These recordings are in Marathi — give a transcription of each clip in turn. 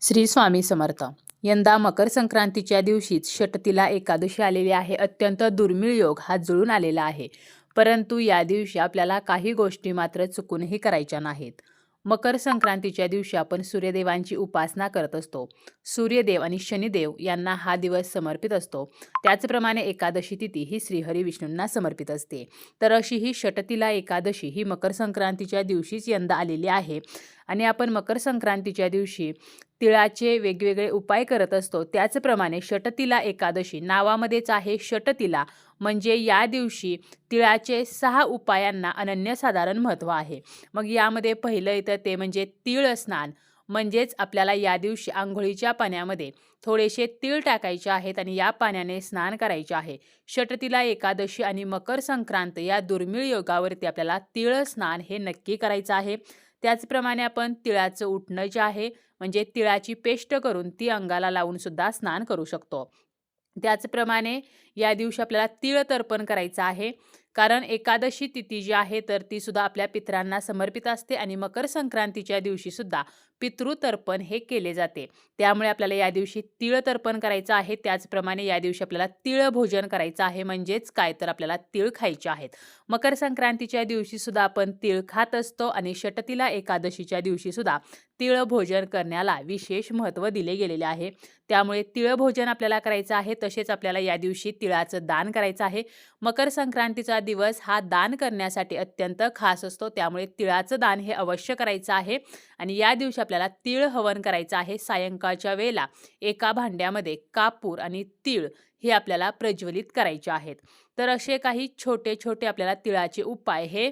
श्री स्वामी समर्थ. यंदा मकर संक्रांतीच्या दिवशीच षटतिला एकादशी आलेली आहे. अत्यंत दुर्मिळ योग हा जुळून आलेला आहे. परंतु या दिवशी आपल्याला काही गोष्टी मात्र चुकूनही करायच्या नाहीत. मकर संक्रांतीच्या दिवशी आपण सूर्यदेवांची उपासना करत असतो. सूर्यदेव आणि शनिदेव यांना हा दिवस समर्पित असतो. त्याचप्रमाणे एकादशी तिथी ही श्रीहरी विष्णूंना समर्पित असते. तर अशी ही षटतिला एकादशी ही मकर संक्रांतीच्या दिवशीच यंदा आलेली आहे. आणि आपण मकर संक्रांतीच्या दिवशी तिळाचे वेगवेगळे उपाय करत असतो. त्याचप्रमाणे षटतिला एकादशी नावामध्येच आहे षटतिला, म्हणजे या दिवशी तिळाचे 6 उपायांना अनन्यसाधारण महत्त्व आहे. मग यामध्ये पहिलं येतं ते म्हणजे तीळ स्नान. म्हणजेच आपल्याला या दिवशी अंघोळीच्या पाण्यामध्ये थोडेसे तीळ टाकायचे आहेत आणि या पाण्याने स्नान करायचे आहे. षटतिला एकादशी आणि मकर संक्रांत या दुर्मिळ योगावरती आपल्याला तीळ स्नान हे नक्की करायचं आहे. त्याचप्रमाणे आपण तिळाचं उटणं जे आहे म्हणजे तिळाची पेस्ट करून ती अंगाला लावून सुद्धा स्नान करू शकतो. त्याचप्रमाणे या दिवशी आपल्याला तीळ तर्पण करायचं आहे. कारण एकादशी तिथी जी आहे तर ती सुद्धा आपल्या पितरांना समर्पित असते आणि मकर संक्रांतीच्या दिवशी सुद्धा पितृतर्पण हे केले जाते. त्यामुळे आपल्याला या दिवशी तीळ तर्पण करायचं आहे. त्याचप्रमाणे या दिवशी आपल्याला तीळ भोजन करायचं आहे. म्हणजेच काय तर आपल्याला तीळ खायचे आहेत. मकर संक्रांतीच्या दिवशी सुद्धा आपण तीळ खात असतो आणि षटतिला एकादशीच्या दिवशी सुद्धा तीळ भोजन करण्याला विशेष महत्त्व दिले गेलेले आहे. त्यामुळे तीळ भोजन आपल्याला करायचं आहे. तसेच आपल्याला या दिवशी तिळाचं दान करायचं आहे. मकर संक्रांतीचा दिवस हा दान करण्यासाठी अत्यंत खास असतो. त्यामुळे तिळाचं दान हे अवश्य करायचं आहे. आणि या दिवशी आपल्याला तीळ हवन करायचं आहे. सायंकाळच्या वेळेला एका भांड्यामध्ये कापूर आणि तीळ हे आपल्याला प्रज्वलित करायचे आहेत. तर असे काही छोटे छोटे आपल्याला तिळाचे उपाय हे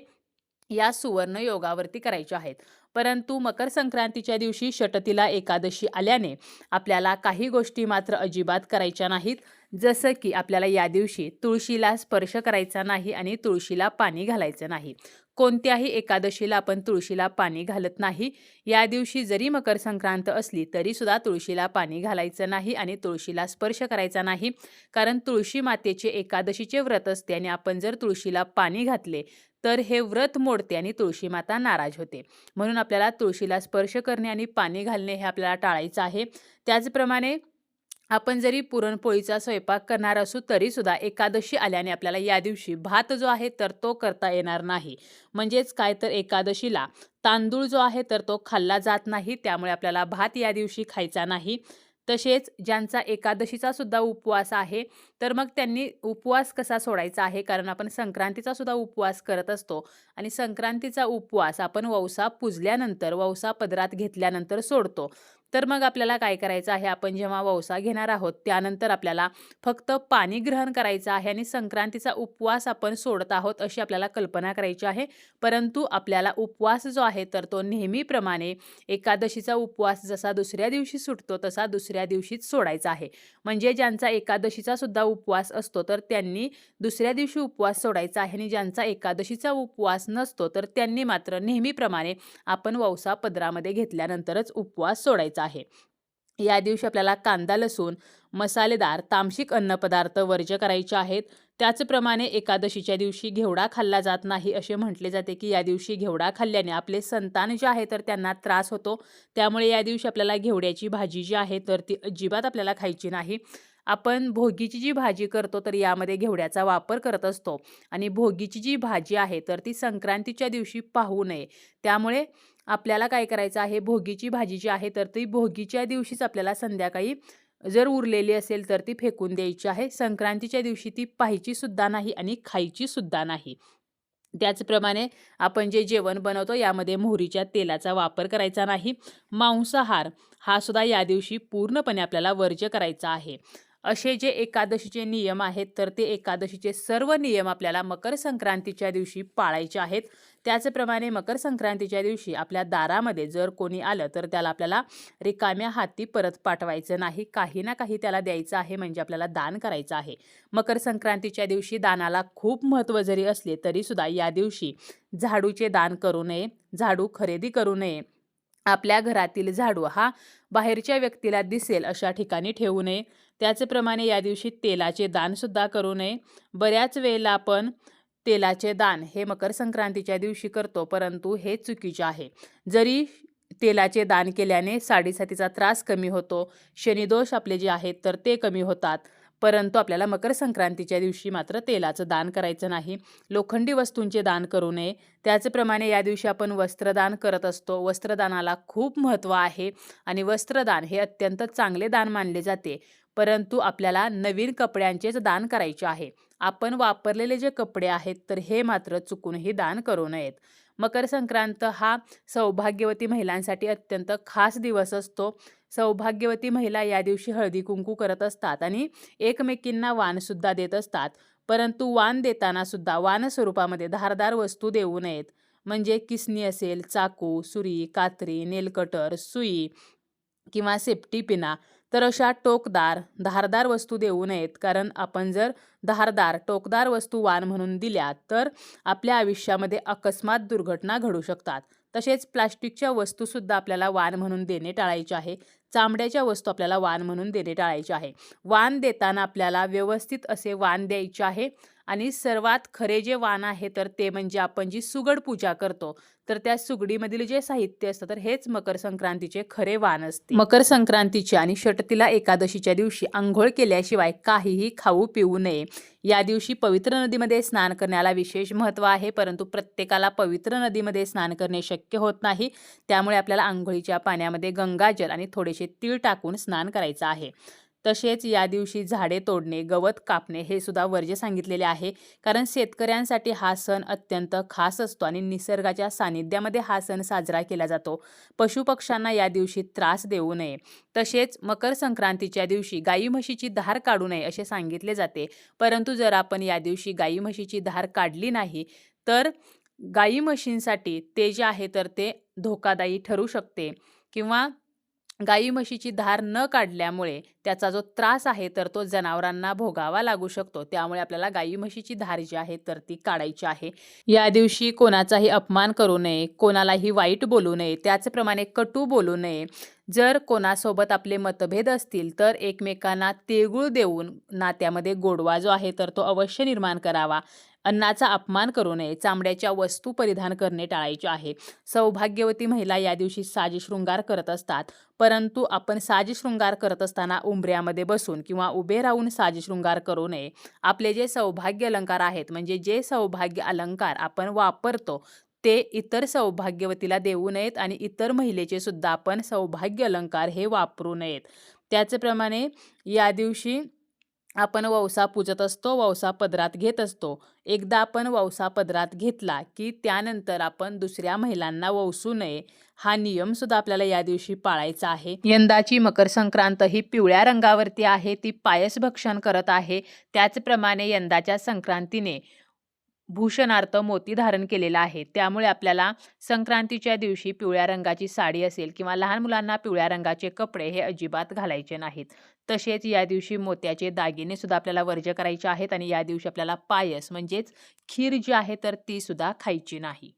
या सुवर्ण योगावरती करायचे आहेत. परंतु मकर संक्रांतीच्या दिवशी षटतिला एकादशी आल्याने आपल्याला काही गोष्टी मात्र अजिबात करायच्या नाहीत. जसं की आपल्याला या दिवशी तुळशीला स्पर्श करायचा नाही आणि तुळशीला पाणी घालायचं नाही. कोणत्याही एकादशीला आपण तुळशीला पाणी घालत नाही. या दिवशी जरी मकर संक्रांत असली तरी सुद्धा तुळशीला पाणी घालायचं नाही आणि तुळशीला स्पर्श करायचा नाही. कारण तुळशी मातेचे एकादशीचे व्रत असते आणि आपण जर तुळशीला पाणी घातले तर हे व्रत मोडते आणि तुळशी माता नाराज होते. म्हणून आपल्याला तुळशीला स्पर्श करणे आणि पाणी घालणे हे आपल्याला टाळायचं आहे. त्याचप्रमाणे आपण जरी पुरणपोळीचा स्वयंपाक करणार असू तरी सुद्धा एकादशी आल्याने आपल्याला या दिवशी भात जो आहे तर तो करता येणार नाही. म्हणजेच काय तर एकादशीला तांदूळ जो आहे तर तो खाल्ला जात नाही. त्यामुळे आपल्याला भात या दिवशी खायचा नाही. तसेच ज्यांचा एकादशीचा सुद्धा उपवास आहे तर मग त्यांनी उपवास कसा सोडायचा आहे, कारण आपण संक्रांतीचा सुद्धा उपवास करत असतो आणि संक्रांतीचा उपवास आपण वौसा पुजल्यानंतर वौसा पदरात घेतल्यानंतर सोडतो. तर मग आपल्याला काय करायचं आहे, आपण जेव्हा वौसा घेणार आहोत त्यानंतर आपल्याला फक्त पाणी ग्रहण करायचं आहे आणि संक्रांतीचा उपवास आपण सोडत आहोत अशी आपल्याला कल्पना करायची आहे. परंतु आपल्याला उपवास जो आहे तर तो नेहमीप्रमाणे एकादशीचा उपवास जसा दुसऱ्या दिवशी सुटतो तसा दुसऱ्या दिवशीच सोडायचा आहे. म्हणजे ज्यांचा एकादशीचा सुद्धा उपवास असतो तर त्यांनी दुसऱ्या दिवशी उपवास सोडायचा आहे आणि ज्यांचा एकादशीचा उपवास नसतो तर त्यांनी मात्र नेहमीप्रमाणे आपण वौसा पदरामध्ये घेतल्यानंतरच उपवास सोडायचा आहे. या दिवशी आपल्याला कांदा लसूण मसालेदार तामसिक अन्नपदार्थ वर्ज्य करायचे आहेत. त्याचप्रमाणे एकादशीच्या दिवशी घेवडा खाल्ला जात नाही असे म्हटले जाते की या दिवशी घेवडा खाल्ल्याने आपले संतान जे आहे तर त्यांना त्रास होतो. त्यामुळे या दिवशी आपल्याला घेवड्याची भाजी जी आहे तर ती अजिबात आपल्याला खायची नाही. आपण भोगीची जी भाजी करतो तर यामध्ये घेवड्याचा वापर करत असतो आणि भोगीची जी भाजी आहे तर ती संक्रांतीच्या दिवशी पाहू नये. त्यामुळे आपल्याला काय करायचं आहे, भोगीची भाजी जी आहे तर ती भोगीच्या दिवशीच आपल्याला संध्याकाळी जर उरलेली असेल तर ती फेकून द्यायची आहे. संक्रांतीच्या दिवशी ती पाहायची सुद्धा नाही आणि खायची सुद्धा नाही. त्याचप्रमाणे आपण जे जेवण बनवतो यामध्ये मोहरीच्या तेलाचा वापर करायचा नाही. मांसाहार हा सुद्धा या दिवशी पूर्णपणे आपल्याला वर्ज्य करायचा आहे. असे जे एकादशीचे नियम आहेत तर ते एकादशीचे सर्व नियम आपल्याला मकर संक्रांतीच्या दिवशी पाळायचे आहेत. त्याचप्रमाणे मकर संक्रांतीच्या दिवशी आपल्या दारामध्ये जर कोणी आलं तर त्याला आपल्याला रिकाम्या हाती परत पाठवायचं नाही. काही ना काही त्याला द्यायचं आहे, म्हणजे आपल्याला दान करायचं आहे. मकर संक्रांतीच्या दिवशी दानाला खूप महत्त्व जरी असले तरी सुद्धा या दिवशी झाडूचे दान करू नये, झाडू खरेदी करू नये. आपल्या घरातील झाडू हा बाहेरच्या व्यक्तीला दिसेल अशा ठिकाणी ठेवू नये. त्याचप्रमाणे या दिवशी तेलाचे दान सुद्धा करू नये. बऱ्याच वेळेला आपण तेलाचे दान हे मकर संक्रांतीच्या दिवशी करतो, परंतु हे चुकीचे आहे. जरी तेलाचे दान केल्याने साडेसातीचा त्रास कमी होतो, शनिदोष आपले जे आहेत तर ते कमी होतात. परंतु आपल्याला मकर संक्रांतीच्या दिवशी मात्र तेलाचं दान करायचं नाही, लोखंडी वस्तूंचे दान करू नये. त्याचप्रमाणे या दिवशी आपण वस्त्रदान करत असतो. वस्त्रदानाला खूप महत्त्व आहे आणि वस्त्रदान हे अत्यंत चांगले दान मानले जाते. परंतु आपल्याला नवीन कपड्यांचेच दान करायचे आहे. आपण वापरलेले जे कपडे आहेत तर हे मात्र चुकूनही दान करू नयेत. मकर संक्रांत हा सौभाग्यवती महिलांसाठी अत्यंत खास दिवस असतो. सौभाग्यवती महिला या दिवशी हळदी कुंकू करत असतात आणि एकमेकींना वाणसुद्धा देत असतात. परंतु वाण देताना सुद्धा वाण स्वरूपामध्ये धारदार वस्तू देऊ नयेत. म्हणजे किसणी असेल, चाकू, सुरी, कात्री, नेलकटर, सुई किंवा सेफ्टी पिना, तर अशा टोकदार, धारदार वस्तू देऊ नयेत. कारण आपण जर धारदार, टोकदार वस्तू वाण म्हणून दिल्या तर आपल्या आयुष्यामध्ये अकस्मात दुर्घटना घडू शकतात. तसेच प्लास्टिकच्या वस्तूसुद्धा आपल्याला वाण म्हणून देणे टाळायचे आहे. चामड्याच्या वस्तू आपल्याला वाण म्हणून देणे टाळायचे आहे. वाण देताना आपल्याला व्यवस्थित असे वाण द्यायचे आहे आणि सर्वात खरे जे वाण आहे तर ते म्हणजे आपण जी सुगड पूजा करतो तर त्या सुगडीमधील जे साहित्य असतं तर हेच मकर संक्रांतीचे खरे वाण असते. मकर संक्रांतीच्या आणि षटतिला एकादशीच्या दिवशी आंघोळ केल्याशिवाय काहीही खाऊ पिऊ नये. या दिवशी पवित्र नदीमध्ये स्नान करण्याला विशेष महत्त्व आहे, परंतु प्रत्येकाला पवित्र नदीमध्ये स्नान करणे शक्य होत नाही. त्यामुळे आपल्याला आंघोळीच्या पाण्यामध्ये गंगाजल आणि थोडेसे तीळ टाकून स्नान करायचं आहे. तसेच या दिवशी झाडे तोडणे, गवत कापणे हे सुद्धा वर्ज्य सांगितलेले आहे. कारण शेतकऱ्यांसाठी हा सण अत्यंत खास असतो आणि निसर्गाच्या सानिध्यामध्ये हा सण साजरा केला जातो. पशुपक्ष्यांना या दिवशी त्रास देऊ नये. तसेच मकर संक्रांतीच्या दिवशी गाई म्हशीची धार काढू नये असे सांगितले जाते. परंतु जर आपण या दिवशी गाई म्हशीची धार काढली नाही तर गाई म्हशींसाठी ते जे आहे तर ते धोकादायी ठरू शकते किंवा गाई म्हशीची धार न काढल्यामुळे त्याचा जो त्रास आहे तर तो जनावरांना भोगावा लागू शकतो. त्यामुळे आपल्याला गाई म्हशीची धार जी आहे तर ती काढायची आहे. या दिवशी कोणाचाही अपमान करू नये, कोणालाही वाईट बोलू नये, त्याचप्रमाणे कटू बोलू नये. जर कोणासोबत आपले मतभेद असतील तर एकमेकांना तिळगुळ देऊन नात्यामध्ये गोडवा जो आहे तर तो अवश्य निर्माण करावा. अन्नाचा अपमान करू नये, चामड्याच्या वस्तू परिधान करणे टाळायचे आहे. सौभाग्यवती महिला या दिवशी साजशृंगार करत असतात, परंतु आपण साजशृंगार करत असताना उंबऱ्यामध्ये बसून किंवा उभे राहून साजशृंगार करू नये. आपले जे सौभाग्य अलंकार आहेत म्हणजे जे सौभाग्य अलंकार आपण वापरतो ते इतर सौभाग्यवतीला देऊ नयेत आणि इतर महिलेचे सुद्धा आपण सौभाग्य अलंकार हे वापरू नयेत. त्याचप्रमाणे या दिवशी आपण वौसा पूजत असतो, वौसा पदरात घेत असतो. एकदा आपण वौसा पदरात घेतला की त्यानंतर आपण दुसऱ्या महिलांना वौसू नये. हा नियम सुद्धा आपल्याला या दिवशी पाळायचा आहे. यंदाची मकर संक्रांत ही पिवळ्या रंगावरती आहे, ती पायस भक्षण करत आहे. त्याचप्रमाणे यंदाच्या संक्रांतीने भूषणार्थ मोती धारण केलेला आहे. त्यामुळे आपल्याला संक्रांतीच्या दिवशी पिवळ्या रंगाची साडी असेल किंवा लहान मुलांना पिवळ्या रंगाचे कपडे हे अजिबात घालायचे नाहीत. तसेच या दिवशी मोत्याचे दागिने सुद्धा आपल्याला वर्ज्य करायचे आहेत आणि या दिवशी आपल्याला पायस म्हणजेच खीर जी आहे तर ती सुद्धा खायची नाही.